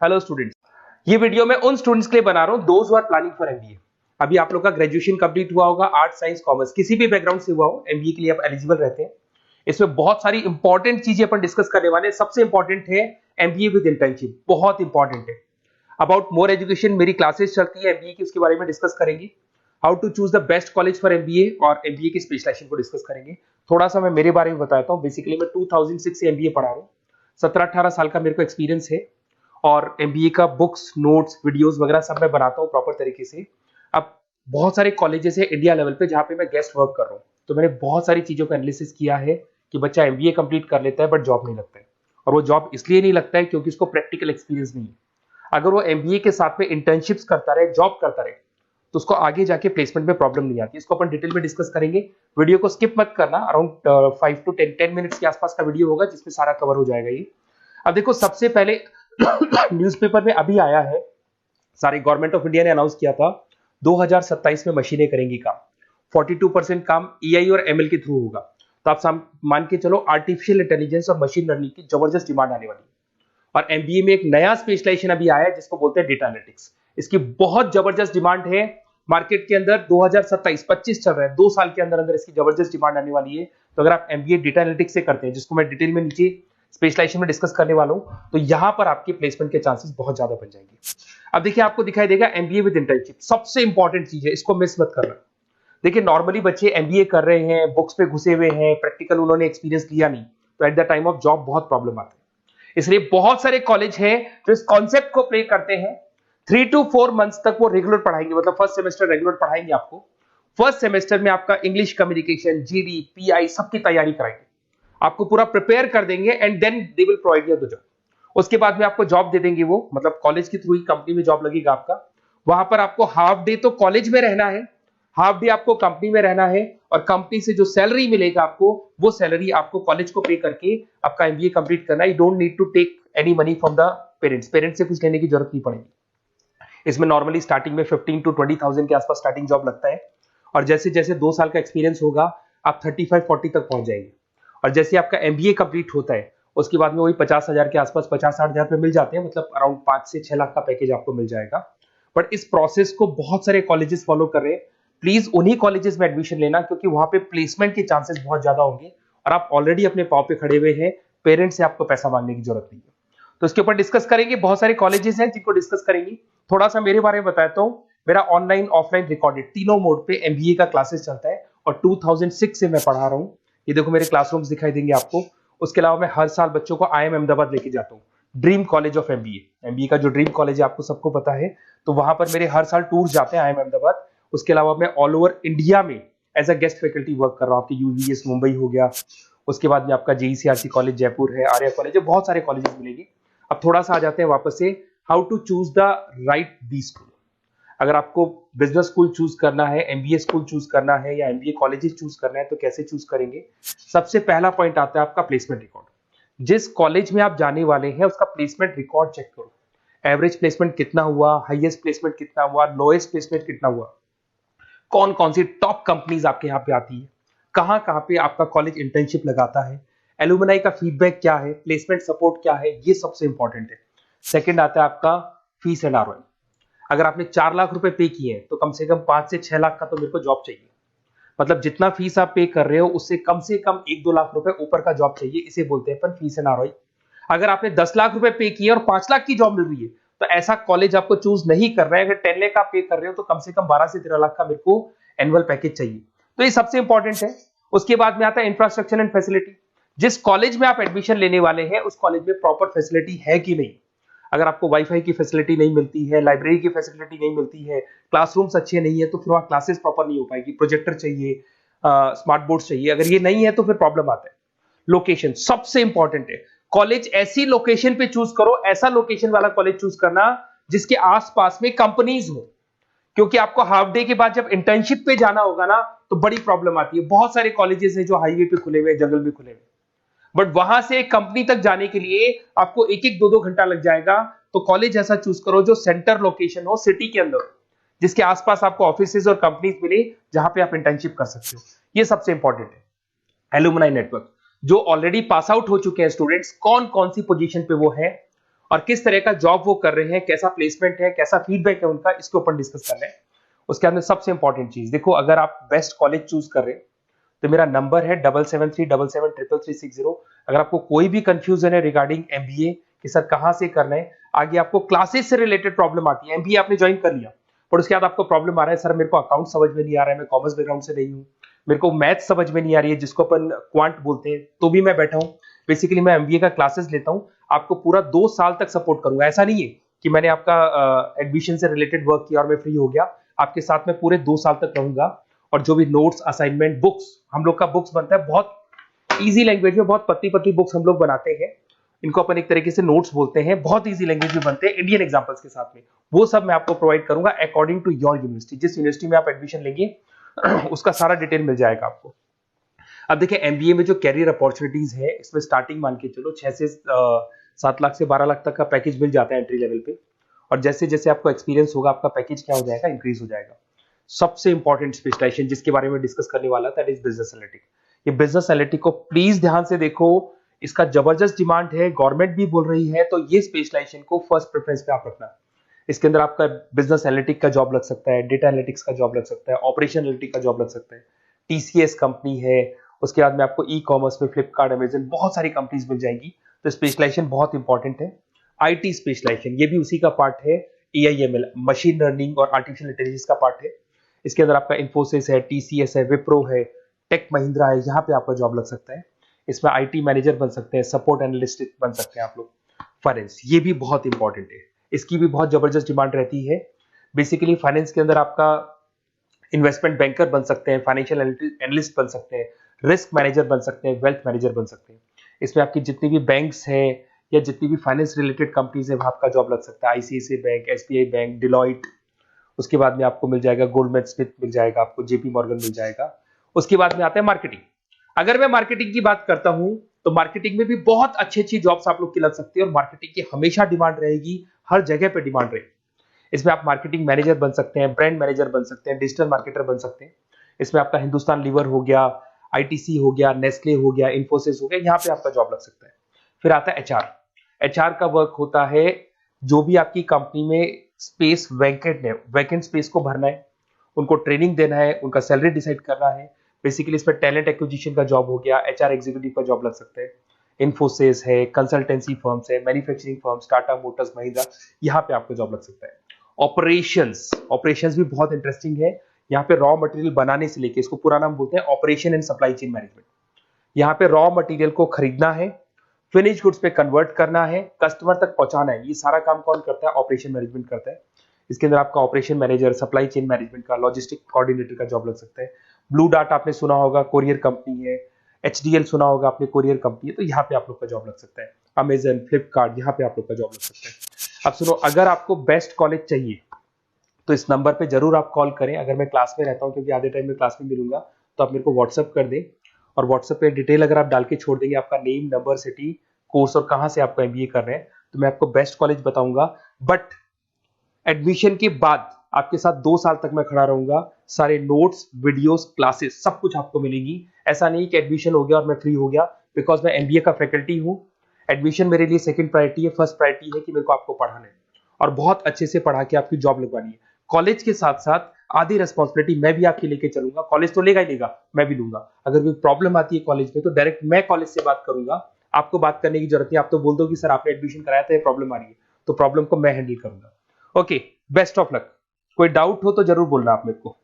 Hello students, ये video मैं उन स्टूडेंट्स के लिए बना रहा हूं those who are planning for MBA. अभी आप लोग का ग्रेजुएशन कंप्लीट हुआ होगा, आर्ट साइंस कॉमर्स किसी भी बैकग्राउंड से हुआ हो, एमबीए के लिए आप एलिजिबल रहते हैं। इसमें बहुत सारी इंपॉर्टेंट चीजें अपन डिस्कस करने वाले हैं। सबसे इंपॉर्टेंट है एमबीए विद इंटर्नशिप, बहुत इंपॉर्टेंट है। अबाउट मोर एजुकेशन मेरी क्लासेस चलती है एमबीए की, उसके बारे में डिस्कस करेंगे। How to choose the best college for MBA और एमबीए की स्पेशलाइजेशन को डिस्कस करेंगे। थोड़ा सा मैं मेरे बारे में बताता हूँ। बेसिकली मैं 2006 से एमबीए पढ़ा रहा हूँ। 17-18 साल का मेरे को एक्सपीरियंस है और एमबीए का बुक्स, नोट्स, वीडियोस वगैरह सब मैं बनाता हूँ प्रॉपर तरीके से। अब बहुत सारे कॉलेजेस है इंडिया लेवल पे जहाँ पे मैं गेस्ट वर्क कर रहा हूँ, तो मैंने बहुत सारी चीजों का एनालिसिस किया है कि बच्चा एमबीए कंप्लीट कर लेता है बट जॉब नहीं लगता है। और वो जॉब इसलिए नहीं लगता है क्योंकि उसको प्रैक्टिकल एक्सपीरियंस नहीं है। अगर वो एमबीए के साथ में इंटर्नशिप्स करता रहे, जॉब करता रहे, तो उसको आगे जाके प्लेसमेंट में प्रॉब्लम नहीं आती। इसको अपन डिटेल में डिस्कस करेंगे। वीडियो को स्किप मत करना। अराउंड 5 to 10 मिनट्स के आसपास का वीडियो होगा जिसमें सारा कवर हो जाएगा ये। अब देखो, सबसे पहले न्यूज़पेपर में अभी आया है, सारी गवर्नमेंट ऑफ इंडिया ने अनाउंस किया था 2027 में मशीनें करेंगी काम। 42% काम एआई और एमएल के थ्रू होगा। तो आप मान के चलो आर्टिफिशियल इंटेलिजेंस और मशीन लर्निंग की जबरदस्त डिमांड आने वाली है। और एमबीए में एक नया स्पेशलाइजेशन अभी आया है जिसको बोलते हैं डेटा एनालिटिक्स। इसकी बहुत जबरदस्त डिमांड है मार्केट के अंदर। 2027-25 चल रहा है, 2 साल के अंदर अंदर इसकी जबरदस्त डिमांड आने वाली है। तो अगर आप एमबीए डेटा एनालिटिक्स से करते हैं, जिसको मैं डिटेल में नीचे स्पेशलाइजेशन में डिस्कस करने वाला हूं, तो यहां पर आपके प्लेसमेंट के चांसेस बहुत ज्यादा बन जाएंगे। अब देखिए, आपको दिखाई देगा एमबीए विद इंटर्नशिप सबसे इंपॉर्टेंट चीज है, इसको मिस मत करना। देखिए, नॉर्मली बच्चे एमबीए कर रहे हैं, बुक्स पे घुसे हुए हैं, प्रैक्टिकल उन्होंने एक्सपीरियंस लिया नहीं, तो at the time of job बहुत प्रॉब्लम आती है। इसलिए बहुत सारे कॉलेज हैं जो इस कॉन्सेप्ट को प्ले करते हैं। 3 to 4 मंथ्स तक वो रेगुलर पढ़ाएंगे, मतलब फर्स्ट सेमेस्टर रेगुलर पढ़ाएंगे आपको। फर्स्ट सेमेस्टर में आपका इंग्लिश कम्युनिकेशन, जीडी, पीआई सबकी तैयारी कराएंगे, आपको पूरा प्रिपेयर कर देंगे and then they will provide you the job. उसके बाद में आपको जॉब दे देंगे वो, मतलब कॉलेज के थ्रू ही कंपनी में जॉब लगेगा आपका। वहां पर आपको हाफ डे तो कॉलेज में रहना है, हाफ डे आपको कंपनी में रहना है, और कंपनी से जो सैलरी मिलेगा आपको, वो सैलरी आपको कॉलेज को पे करके आपका एमबीए कंप्लीट करना है। You don't need to take any money from the parents से कुछ लेने की जरूरत नहीं पड़ेगी। इसमें नॉर्मली स्टार्टिंग में 15 to 20,000 के आसपास स्टार्टिंग जॉब लगता है, और जैसे जैसे 2 साल का एक्सपीरियंस होगा आप 35-40 तक पहुंच जाएंगे। और जैसे आपका एमबीए कंप्लीट होता है उसके बाद में वही 50,000 के आसपास, 50-60,000 पे मिल जाते हैं, मतलब अराउंड 5 से 6 लाख का पैकेज आपको मिल जाएगा। बट इस प्रोसेस को बहुत सारे कॉलेजेस फॉलो कर रहे हैं। प्लीज उन्हीं कॉलेजेस में एडमिशन लेना, क्योंकि वहां पे प्लेसमेंट के चांसेस बहुत ज्यादा होंगे और आप ऑलरेडी अपने पांव पे खड़े हुए हैं, पेरेंट्स से आपको पैसा मांगने की जरूरत नहीं है। तो इसके ऊपर डिस्कस करेंगे। बहुत सारे कॉलेजेस हैं जिनको डिस्कस करेंगे। थोड़ा सा मेरे बारे में बताता हूँ। मेरा ऑनलाइन, ऑफलाइन, रिकॉर्डेड तीनों मोड पे एमबीए का क्लासेस चलता है और 2006 से मैं पढ़ा रहा हूँ। ये देखो मेरे क्लासरूम्स दिखाई देंगे आपको। उसके अलावा मैं हर साल बच्चों को आईएम अहमदाबाद लेके जाता हूँ, dream college of MBA. MBA का जो ड्रीम कॉलेज है आपको सबको पता है, तो वहां पर मेरे हर साल टूर जाते हैं आईएम अहमदाबाद। उसके अलावा मैं ऑल ओवर इंडिया में as a guest faculty work कर रहा हूँ। आपके यूवीएस मुंबई हो गया, उसके बाद में आपका जेईसीआरसी कॉलेज जयपुर है, आर्या कॉलेज है, बहुत सारे कॉलेजेस मिलेंगे। अब थोड़ा सा आ जाते हैं वापस से, how to choose the right B school. अगर आपको बिजनेस स्कूल चूज करना है, एमबीए स्कूल चूज करना है, या एमबीए कॉलेजेस चूज करना है, तो कैसे चूज करेंगे? सबसे पहला पॉइंट आता है आपका प्लेसमेंट रिकॉर्ड। जिस कॉलेज में आप जाने वाले हैं उसका प्लेसमेंट रिकॉर्ड चेक करो। एवरेज प्लेसमेंट कितना हुआ, हाईएस्ट प्लेसमेंट कितना हुआ, लोएस्ट प्लेसमेंट कितना हुआ, कौन कौन सी टॉप कंपनीज आपके यहाँ पे आती है, कहाँ कहाँ पे आपका कॉलेज इंटर्नशिप लगाता है, एलुमनाई का फीडबैक क्या है, प्लेसमेंट सपोर्ट क्या है, ये सबसे इंपॉर्टेंट है। सेकंड आता है आपका फीस एंड आरओआई। अगर आपने 4 लाख रुपए पे किए हैं तो कम से कम 5 से 6 लाख का तो मेरे को जॉब चाहिए। मतलब जितना फीस आप पे कर रहे हो उससे कम 1-2 लाख रुपए ऊपर का जॉब चाहिए। इसे बोलते हैं अपन फीस एंड आरओआई। अगर आपने 10 लाख रुपए पे किए और 5 लाख की जॉब मिल रही है तो ऐसा कॉलेज आपको चूज नहीं कर रहा है। अगर 10 लाख आप पे कर रहे हो तो कम से कम 12 से 13 लाख का मेरे को एनुअल पैकेज चाहिए। तो ये सबसे इंपॉर्टेंट है। उसके बाद में आता है इंफ्रास्ट्रक्चर एंड फैसिलिटी। जिस कॉलेज में आप एडमिशन लेने वाले हैं उस कॉलेज में प्रॉपर फैसिलिटी है कि नहीं। अगर आपको वाईफाई की फैसिलिटी नहीं मिलती है, लाइब्रेरी की फैसिलिटी नहीं मिलती है, क्लासरूम्स अच्छे नहीं है, तो फिर वहां क्लासेस प्रॉपर नहीं हो पाएगी। प्रोजेक्टर चाहिए, स्मार्ट बोर्ड चाहिए। अगर ये नहीं है तो फिर प्रॉब्लम आता है। लोकेशन सबसे इंपॉर्टेंट है। कॉलेज ऐसी लोकेशन पे चूज करो, ऐसा लोकेशन वाला कॉलेज चूज करना जिसके आसपास में कंपनीज हो, क्योंकि आपको हाफ डे के बाद जब इंटर्नशिप पे जाना होगा ना तो बड़ी प्रॉब्लम आती है। बहुत सारे कॉलेजेस हैं जो हाईवे पे खुले हुए, जंगल में खुले हुए, बट वहां से कंपनी तक जाने के लिए आपको 1-2 घंटा लग जाएगा। तो कॉलेज ऐसा चूज करो जो सेंटर लोकेशन हो, सिटी के अंदर, जिसके आसपास आपको ऑफिसेज और कंपनीज मिले जहां पे आप इंटर्नशिप कर सकते हो। ये सबसे इंपॉर्टेंट है। एलुमनाई नेटवर्क, जो ऑलरेडी पास आउट हो चुके हैं स्टूडेंट्स, कौन कौन सी पोजीशन पे वो है और किस तरह का जॉब वो कर रहे हैं, कैसा प्लेसमेंट है, कैसा फीडबैक है उनका, इसके ऊपर डिस्कस कर रहे हैं। उसके बाद में सबसे इंपॉर्टेंट चीज देखो, अगर आप बेस्ट कॉलेज चूज कर रहे हैं तो मेरा नंबर है 7737733360। अगर आपको कोई भी कंफ्यूजन है रिगार्डिंग एमबीए कि सर कहां से करना है, आगे आपको क्लासेस से रिलेटेड प्रॉब्लम आती है, एमबीए आपने ज्वाइन कर लिया पर उसके बाद आपको प्रॉब्लम आ रहा है सर मेरे को अकाउंट समझ में नहीं आ रहा है, मैं कॉमर्स बैकग्राउंड से नहीं हूँ, मेरे को मैथ समझ में नहीं आ रही है जिसको अपन क्वांट बोलते हैं, तो भी मैं बैठा हूँ। बेसिकली मैं एमबीए का क्लासेस लेता हूँ, आपको पूरा 2 साल तक सपोर्ट करूंगा। ऐसा नहीं है कि मैंने आपका एडमिशन से रिलेटेड वर्क किया और मैं फ्री हो गया, आपके साथ में पूरे 2 साल तक रहूंगा। और जो भी नोट्स, असाइनमेंट, बुक्स, हम लोग का बुक्स बनता है बहुत इजी लैंग्वेज में, बहुत पतली पतली बुक्स हम लोग बनाते हैं, इनको अपन एक तरीके से नोट्स बोलते हैं, बहुत इजी लैंग्वेज में बनते हैं इंडियन एग्जांपल्स के साथ में। वो सब मैं आपको प्रोवाइड करूंगा अकॉर्डिंग टू योर यूनिवर्सिटी, जिस यूनिवर्सिटी में आप एडमिशन लेंगे उसका सारा डिटेल मिल जाएगा आपको। अब देखिए एमबीए में जो कैरियर अपॉर्चुनिटीज है, इसमें स्टार्टिंग मान के चलो 6 से 7 लाख से 12 लाख तक का पैकेज मिल जाता है एंट्री लेवल पे, और जैसे जैसे आपको एक्सपीरियंस होगा आपका पैकेज क्या हो जाएगा, इंक्रीज हो जाएगा। सबसे इंपॉर्टेंट स्पेशलाइजेशन जिसके बारे में डिस्कस करने वाला दैट इज बिजनेस एनालिटिक। ये बिजनेस एनालिटिक को प्लीज ध्यान से देखो, इसका जबरदस्त डिमांड है, गवर्नमेंट भी बोल रही है, तो ये स्पेशलाइजेशन को फर्स्ट प्रेफरेंस पे आप रखना। इसके अंदर आपका बिजनेस एनालिटिक का जॉब लग सकता है, डेटा एनालिटिक्स का जॉब लग सकता है, ऑपरेशन एनालिटिक का जॉब लग सकता है, टीसीएस कंपनी है, उसके बाद में आपको ई कॉमर्स में फ्लिपकार्ट, अमेजन, बहुत सारी कंपनीज मिल जाएंगी। तो स्पेशलाइजेशन बहुत इंपॉर्टेंट है। आईटी स्पेशलाइजेशन ये भी उसी का पार्ट है, एआईएमएल, मशीन लर्निंग और आर्टिफिशियल इंटेलिजेंस का पार्ट है। इसके अंदर आपका इन्फोसिस है, टीसीएस है, विप्रो है, टेक महिंद्रा है, यहाँ पे आपका जॉब लग सकता है। इसमें आईटी मैनेजर बन सकते हैं, सपोर्ट एनालिस्ट बन सकते हैं आप लोग। फाइनेंस ये भी बहुत इंपॉर्टेंट है, इसकी भी बहुत जबरदस्त डिमांड रहती है। बेसिकली फाइनेंस के अंदर आपका इन्वेस्टमेंट बैंकर बन सकते हैं, फाइनेंशियल एनालिस्ट बन सकते हैं, रिस्क मैनेजर बन सकते हैं, वेल्थ मैनेजर बन सकते हैं। इसमें आपकी जितनी भी बैंक्स हैं या जितनी भी फाइनेंस रिलेटेड कंपनीज है वहां आपका जॉब लग सकता है, ICICI bank, SBI bank, Deloitte, उसके बाद में आपको मिल जाएगा गोल्डमैन स्मिथ मिल जाएगा, आपको जेपी मॉर्गन मिल जाएगा। उसके बाद में आता है मार्केटिंग। अगर मैं मार्केटिंग की बात करता हूं तो मार्केटिंग में भी बहुत अच्छी अच्छी जॉब्स आप लोग की लग सकती है, और मार्केटिंग की हमेशा डिमांड रहेगी, हर जगह पे डिमांड रहेगी। इसमें आप मार्केटिंग मैनेजर बन सकते हैं, ब्रांड मैनेजर बन सकते हैं, डिजिटल मार्केटर बन सकते हैं। इसमें आपका हिंदुस्तान लीवर हो गया, आईटीसी हो गया, नेस्ले हो गया, इन्फोसिस हो गया, यहाँ पे आपका जॉब लग सकता है। फिर आता है एचआर। एचआर का वर्क होता है जो भी आपकी कंपनी में स्पेस वैकेंट है, वैकेंट स्पेस को भरना है, उनको ट्रेनिंग देना है, उनका सैलरी डिसाइड करना है। बेसिकली इसमें टैलेंट एक्विजिशन का जॉब हो गया, एचआर एग्जीक्यूटिव का जॉब लग सकता है। इन्फोसिस है, कंसल्टेंसी फर्म्स है, manufacturing firms, Tata Motors, Mahindra, यहाँ पे आपको जॉब लग सकता है। ऑपरेशंस, ऑपरेशंस भी बहुत इंटरेस्टिंग है। यहाँ पे रॉ मटेरियल बनाने से लेके, इसको पूरा नाम बोलते हैं operation and supply chain management. यहाँ पे रॉ मटेरियल को खरीदना है, फिनिश गुड्स पे कन्वर्ट करना है, कस्टमर तक पहुंचाना है, ये सारा काम कौन करता है, ऑपरेशन मैनेजमेंट करता है। इसके अंदर आपका operation manager, supply chain management का, लॉजिस्टिक कोऑर्डिनेटर का जॉब लग सकता है। ब्लू डार्ट आपने सुना होगा, कोरियर कंपनी है। एचडीएल सुना होगा आपने, कोरियर कंपनी है, तो यहाँ पे आप लोग का जॉब लग सकता है। अमेजन, फ्लिपकार्ट, यहाँ पे आप लोग का जॉब लग सकता है। अब सुनो, अगर आपको बेस्ट कॉलेज चाहिए तो इस नंबर पे जरूर आप कॉल करें। अगर मैं क्लास में रहता हूँ, क्योंकि आधे टाइम में क्लास में मिलूंगा, तो आप मेरे को व्हाट्सअप कर दें, और व्हाट्सएप पे डिटेल अगर आप डाल के छोड़ देंगे, आपका नेम, नंबर, सिटी, कोर्स और कहां से आपको एमबीए कर रहे हैं, तो मैं आपको बेस्ट कॉलेज बताऊंगा। बट एडमिशन के बाद आपके साथ 2 साल तक मैं खड़ा रहूंगा, सारे नोट्स, वीडियोस, क्लासेस सब कुछ आपको मिलेगी। ऐसा नहीं कि एडमिशन हो गया और मैं फ्री हो गया, बिकॉज मैं एमबीए का फैकल्टी हूं। एडमिशन मेरे लिए सेकंड प्रायोरिटी है, फर्स्ट प्रायोरिटी है कि मेरे को आपको पढ़ाना है और बहुत अच्छे से पढ़ा के आपकी जॉब लगवानी है। कॉलेज के साथ साथ आधी रेस्पॉन्सिबिलिटी मैं भी आपकी लेके चलूंगा, कॉलेज तो लेगा ही लेगा, मैं भी लूंगा। अगर कोई प्रॉब्लम आती है कॉलेज में तो डायरेक्ट मैं कॉलेज से बात करूंगा, आपको बात करने की जरूरत नहीं। आप तो बोल दो कि सर आपने एडमिशन कराया था, ये प्रॉब्लम आ रही है, तो प्रॉब्लम को मैं हैंडल करूंगा। Okay, best of luck. कोई डाउट हो तो जरूर बोलना आप मेरे को।